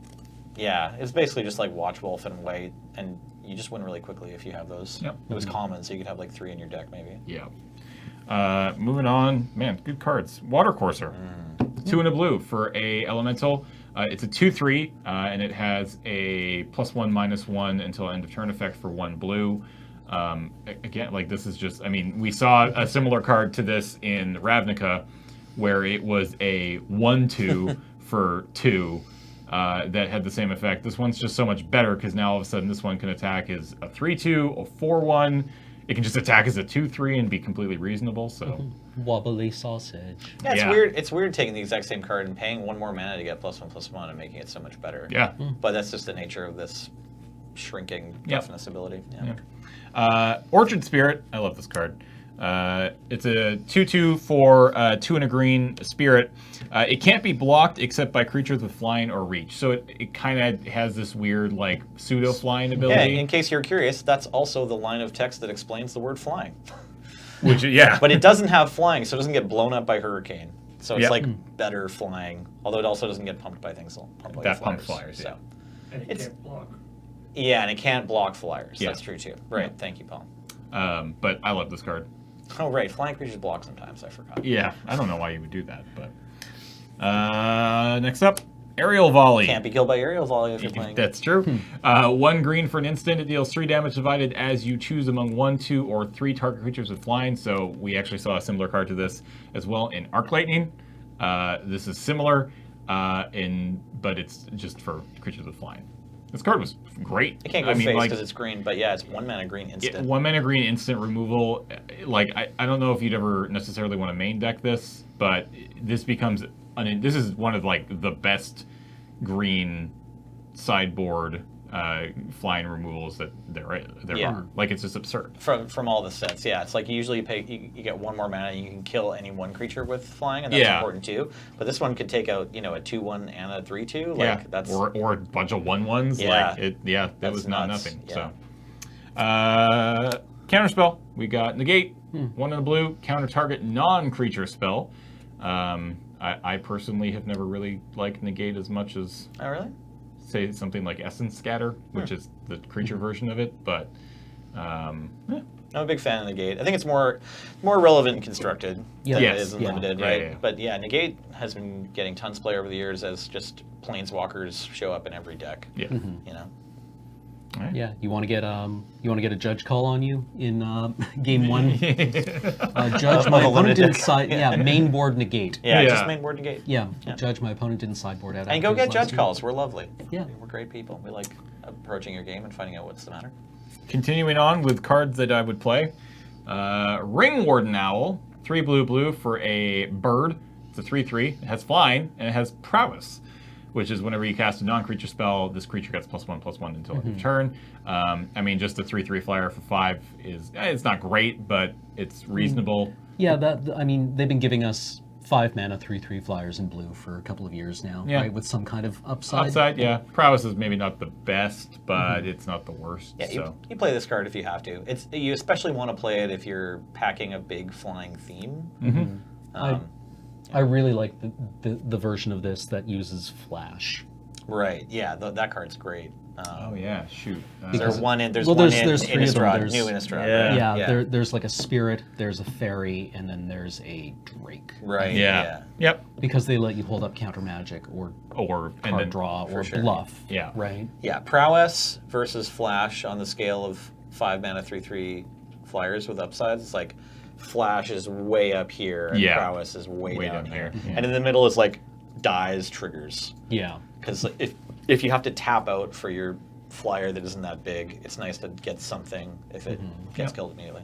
yeah, it's basically just like Watch Wolf and White, and you just win really quickly if you have those. Yep. It was common, so you could have like 3 in your deck maybe. Yeah. Moving on, man, good cards. Water Courser, 2 and a blue for a elemental. It's a 2/3, and it has a +1/-1 until end of turn effect for 1 blue. Again, like this is just, I mean, we saw a similar card to this in Ravnica, where it was a 1/2 for 2 that had the same effect. This one's just so much better because now all of a sudden this one can attack as a 3/2, a 4/1. It can just attack as a 2/3 and be completely reasonable. So Wobbly sausage. Yeah, it's Yeah. weird. It's weird taking the exact same card and paying 1 more mana to get +1/+1 and making it so much better. yeah. But that's just the nature of this shrinking Yep. toughness ability. Orchard Spirit. I love this card. It's a 2/2 for 2 and a green spirit. It can't be blocked except by creatures with flying or reach. So it kind of has this weird like pseudo flying Yeah, ability. in case you're curious, that's also the line of text that explains the word flying. Which yeah. But it doesn't have flying, so it doesn't get blown up by hurricane. So it's Yep. like better flying, although it also doesn't get pumped by things pumped by Pump flyers. So. And it It's- can't block. Yeah, and it can't block flyers. Yeah. That's true too. Right. Thank you, Paul. But I love this card. Oh, right. Flying creatures block sometimes. I forgot. Yeah, I don't know why you would do that, but next up, Aerial Volley. Can't be killed by aerial volley if you're playing. That's true. 1 green for an instant. It deals 3 damage divided as you choose among 1, 2, or 3 target creatures with flying. So we actually saw a similar card to this as well in Arc Lightning. This is similar, but it's just for creatures with flying. This card was great. It can't go face like, because it's green, but yeah, it's 1 mana green instant. 1 mana green instant removal. Like I don't know if you'd ever necessarily want to main deck this, but this becomes this is one of like the best green sideboard flying removals that there Yeah. are. Like it's just absurd. From all the sets, yeah. It's like you usually you get 1 more mana and you can kill any 1 creature with flying, and that's Yeah. important too. But this one could take out, a 2/1 and a 3/2. Like that's or a bunch of 1/1s. Yeah. Like that That's was not nuts. nothing. Yeah. So counterspell. We got negate, 1 in a blue, counter target non-creature spell. I personally have never really liked negate as much as Oh, really? say something like Essence Scatter, which is the creature version of it, but I'm a big fan of negate. I think it's more relevant and constructed than Yes. it is in Yeah. limited, Yeah, right? yeah. But yeah, negate has been getting tons of play over the years as just planeswalkers show up in every deck. yeah. You know. All right. Yeah, you want to get a judge call on you in game 1. Judge, my Of a opponent limited didn't deck. side. Yeah, main board negate. Yeah, Yeah. just main board negate. Yeah, Judge, my opponent didn't sideboard out. And after go his get last judge game. calls. We're lovely. Yeah. We're great people. We like approaching your game and finding out what's the matter. Continuing on with cards that I would play. Ring Warden Owl, 3 blue for a bird. It's a 3/3. It has flying, and it has prowess, which is whenever you cast a non-creature spell, this creature gets +1/+1 until end of turn. I mean, just a 3/3 flyer for 5 it's not great, but it's reasonable. Yeah, they've been giving us 5 mana 3/3 flyers in blue for a couple of years now, Yeah. right? With some kind of upside. Upside, yeah. Prowess is maybe not the best, but it's not the worst. Yeah, so. you play this card if you have to. You especially want to play it if you're packing a big flying theme. I really like the version of this that uses flash. Right. Yeah, that card's great. Oh yeah, shoot. There's one in. There's well, one there's in three of them. Innistrad, new Innistrad. Yeah. Right? Yeah, there's like a spirit, there's a fairy, and then there's a drake. Right. Yeah. Yep. Because they let you hold up counter magic or Or card draw or sure. bluff. Yeah. Right? Yeah. Prowess versus Flash on the scale of 5 mana 3/3 flyers with upsides. It's like Flash is way up here, and Yeah. Prowess is way down here, Yeah. and in the middle is like dies triggers. Yeah. Because if you have to tap out for your flyer that isn't that big, it's nice to get something if it gets Yep. killed immediately.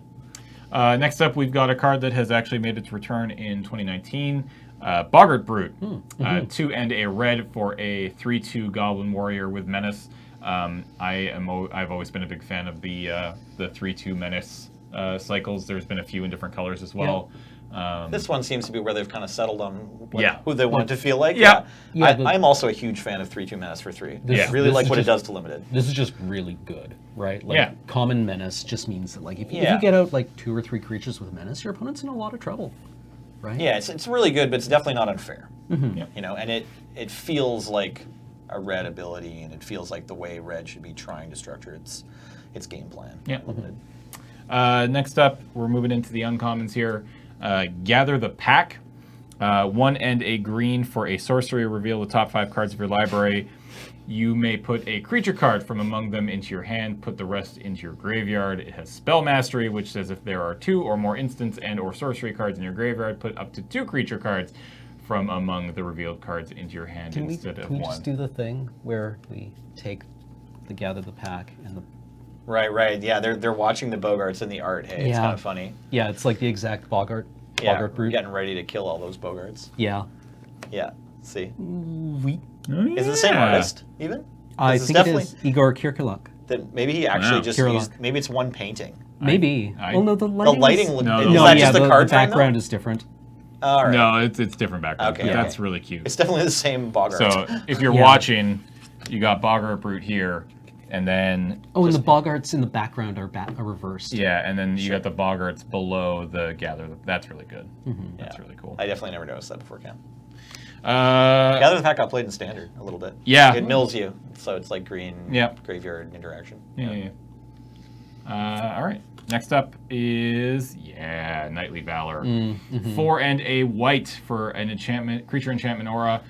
Next up, we've got a card that has actually made its return in 2019. Boggart Brute. 2 and a red for a 3/2 Goblin Warrior with Menace. I've always been a big fan of the 3/2 Menace cycles. There's been a few in different colors as well. This one seems to be where they've kind of settled on Yeah. who they want it to feel like. Yeah. Yeah, I'm also a huge fan of 3/2 Menace for 3. This- Really this like is what it just- does to limited. This is just really good, right? Like, Yeah. common menace just means that, like, if Yeah. you get out, like, 2 or 3 creatures with menace, your opponent's in a lot of trouble, right? Yeah, it's really good, but it's definitely not unfair. Yep. You know, and it feels like a red ability, and it feels like the way red should be trying to structure its game plan. Yeah. Limited. Next up, we're moving into the uncommons here. Gather the Pack. 1 and a green for a sorcery. Reveal the top 5 cards of your library. You may put a creature card from among them into your hand. Put the rest into your graveyard. It has Spell Mastery, which says if there are 2 or more instants and or sorcery cards in your graveyard, put up to 2 creature cards from among the revealed cards into your hand Can we instead of can we 1. just do the thing where we take the gather the pack and the Right. Yeah, they're watching the Bogarts in the art. Hey, it's Yeah. kind of funny. yeah, it's like the exact Boggart Yeah, Brute. getting ready to kill all those Bogarts. Yeah. Yeah. See, We is it the same artist even? I This is think it definitely- is Igor Kirkulak. Then maybe he actually Wow. just Kirillov. used. Maybe it's one painting. Maybe. I- well, no, the The lighting. lighting. No, Is the No, that yeah, just the the card frame, though? background is different. All right. No, it's different background. Okay, That's okay. really cute. It's definitely the same Bogart. So if you're Yeah. watching, you got Boggart Brute here, and then Oh, and the Boggarts in the background are reversed. yeah, and then you got the Boggarts below the Gather. That's really good. That's Yeah. really cool. I definitely never noticed that before, Cam. Uh, Gather the Pack got played in Standard a little bit. Yeah. It mills you, so it's like green Yep. graveyard interaction. yeah. All right. Next up is Knightly Valor. 4 and a white for an enchantment, creature enchantment aura.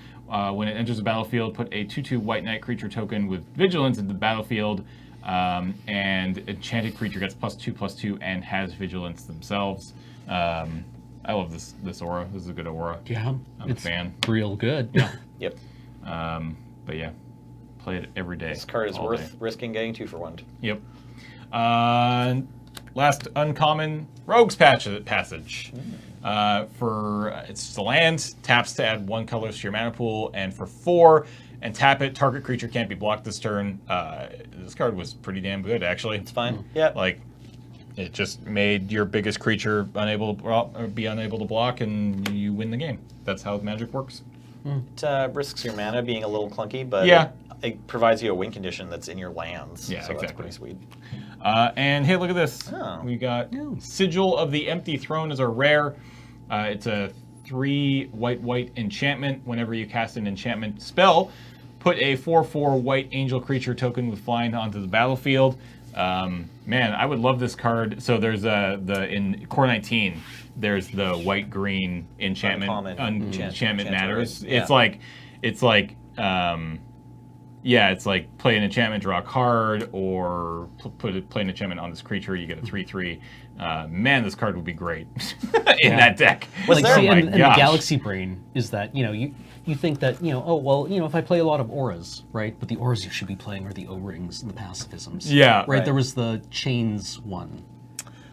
When it enters the battlefield, put a 2/2 white knight creature token with vigilance into the battlefield, and enchanted creature gets +2/+2 and has vigilance themselves. I love this aura. This is a good aura. Yeah, I'm it's a fan. real good. Yep. But yeah, play it every day. This card is all worth day. risking getting 2 for 1. Yep. Last uncommon, Rogue's Passage. It's just a land, taps to add 1 color to your mana pool, and for 4, and tap it, target creature can't be blocked this turn. This card was pretty damn good, actually. It's fine. Yeah. Like, it just made your biggest creature be unable to block, and you win the game. That's how Magic works. It risks your mana being a little clunky, but Yeah. it provides you a win condition that's in your lands. Yeah, so that's exactly. pretty sweet. And hey, look at this. Oh. We got Sigil of the Empty Throne as our rare. It's a 3 white enchantment. Whenever you cast an enchantment spell, put a 4/4 white angel creature token with flying onto the battlefield. Man, I would love this card. So there's in Core 19, there's the white-green enchantment. Uncommon Enchantment matters. right? Yeah. It's like play an enchantment, draw a card, or play an enchantment on this creature. You get a 3/3. Man, this card would be great in that deck. Was there- see, Oh my and the gosh. Galaxy Brain is that, you think that, if I play a lot of auras, right? But the auras you should be playing are the O-rings and the pacifisms. Yeah. Right? Right. There was the Chains one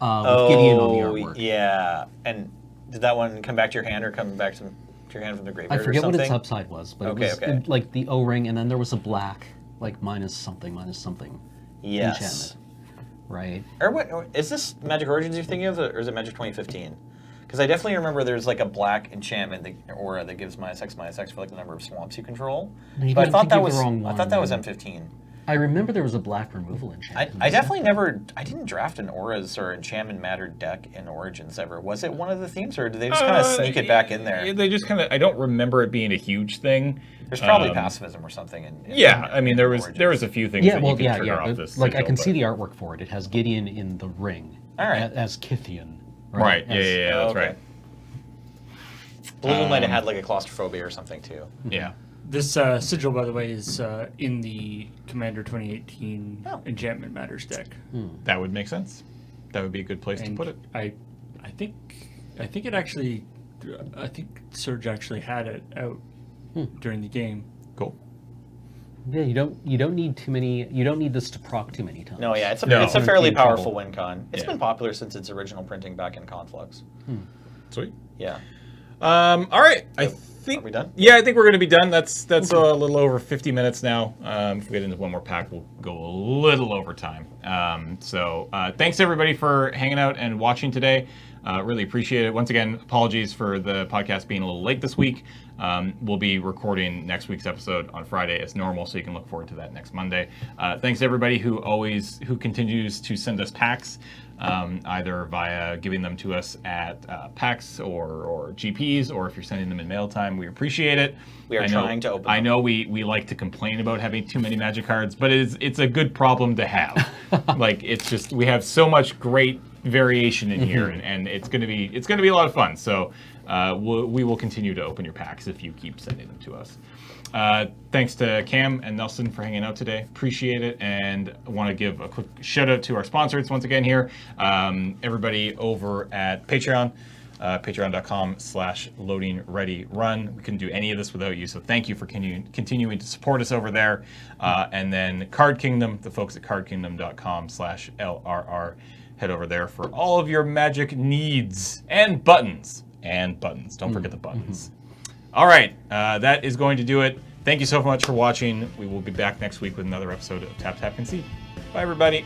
with Gideon on the artwork. Yeah. And did that one come back to your hand or come back to your hand from the I graveyard or forget what something? its upside was, but Okay, it was okay. like the O-ring, and then there was a black, like minus something Yes. enchantment. Right? Or what? Is this Magic Origins you're thinking of, or is it Magic 2015? Because I definitely remember there's like a black enchantment aura that gives -X for like the number of swamps you control. No, you But I got- thought think that you have was the wrong I one, thought that was then. M15. I remember there was a black removal enchantment. I definitely never. I didn't draft an auras or enchantment matter deck in Origins ever. Was it one of the themes, or did they just kind of sneak it back in there? They just kind of. I don't remember it being a huge thing. There's probably pacifism or something. I mean, there was a few things Yeah, that well, you could trigger off yeah. this. Like I sigil, can see but- the artwork for it. It has Gideon in the ring. All right. As Kithian. Right. As- Yeah. That's okay. right. Blue might have had like a claustrophobia or something too. Yeah. This sigil, by the way, is in the Commander 2018 Oh. Enchantment Matters deck. That would make sense. That would be a good place to And put it. I think it actually, I think Surge actually had it out during the game. Cool. Yeah, you don't need too many. You don't need this to proc too many times. No, yeah, it's a No. it's a fairly In trouble. powerful win con. It's Yeah. been popular since its original printing back in Conflux. Sweet. Yeah. All right. I think Are we done? Yeah, I think we're going to be done. That's a little over 50 minutes now. If we get into one more pack, we'll go a little over time. So thanks everybody for hanging out and watching today. Really appreciate it. Once again, apologies for the podcast being a little late this week. We'll be recording next week's episode on Friday as normal, so you can look forward to that next Monday. Thanks everybody who continues to send us packs, either via giving them to us at PAX or GPs, or if you're sending them in mail time. We appreciate it. We are trying to open I them. know we like to complain about having too many Magic cards, but it's a good problem to have. Like, it's just, we have so much great variation in here, and it's gonna be a lot of fun. So we will continue to open your packs if you keep sending them to us. Thanks to Cam and Nelson for hanging out today. Appreciate it, and I want to give a quick shout out to our sponsors once again here. Everybody over at Patreon. Patreon.com/LoadingReadyRun. We couldn't do any of this without you, so thank you for continuing to support us over there. And then Card Kingdom, the folks at cardkingdom.com/LRR. Head over there for all of your Magic needs and buttons. Don't forget the buttons. All right, that is going to do it. Thank you so much for watching. We will be back next week with another episode of Tap Tap Concede. Bye, everybody.